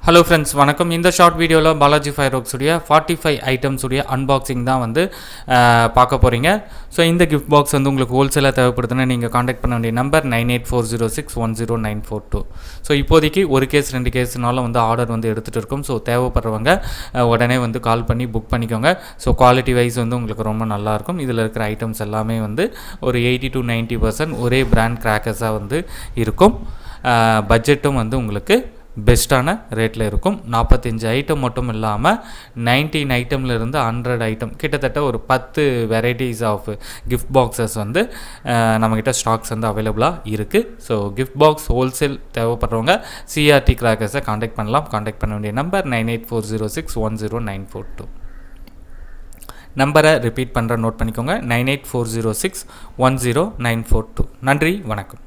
Hello friends, வணக்கம். இந்த short வீடியோவில் பாலாஜி ஃபயர்வொர்க்ஸுடைய 45 ஐட்டம்ஸுடைய அன்பாக்சிங் தான் வந்து பார்க்க போகிறீங்க. ஸோ இந்த கிஃப்ட் பாக்ஸ் வந்து உங்களுக்கு ஹோல்சேலாக தேவைப்படுதுன்னா நீங்கள் காண்டாக்ட் பண்ண வேண்டிய நம்பர் 9840610942. ஸோ இப்போதைக்கு ஒரு கேஸ் 2 கேஸ்னாலும் வந்து ஆர்டர் வந்து எடுத்துகிட்டு இருக்கும். ஸோ தேவைப்படுறவங்க உடனே வந்து கால் பண்ணி புக் பண்ணிக்கோங்க. ஸோ குவாலிட்டி வைஸ் வந்து உங்களுக்கு ரொம்ப நல்லாயிருக்கும். இதில் இருக்கிற ஐட்டம்ஸ் எல்லாமே வந்து ஒரு 80 to 90% ஒரே பிராண்ட் கிராக்கர்ஸாக வந்து இருக்கும். பட்ஜெட்டும் வந்து உங்களுக்கு பெஸ்ட்டான ரேட்டில் இருக்கும். 45 ஐட்டம் மட்டும் இல்லாமல் 19 ஐட்டம்லேருந்து 100 ஐட்டம், கிட்டத்தட்ட ஒரு 10 வெரைட்டிஸ் ஆஃப் கிஃப்ட் பாக்ஸஸ் வந்து நம்மக்கிட்ட ஸ்டாக்ஸ் வந்து அவைலபிளாக இருக்குது. ஸோ கிஃப்ட் பாக்ஸ் ஹோல்சேல் தேவைப்படுறவங்க சிஆர்டி கிராக்கர்ஸை காண்டாக்ட் பண்ணலாம். காண்டாக்ட் பண்ண வேண்டிய நம்பர் 9840610942. நம்பரை ரிப்பீட் பண்ணுற நோட் பண்ணிக்கோங்க, 9840610942. நன்றி, வணக்கம்.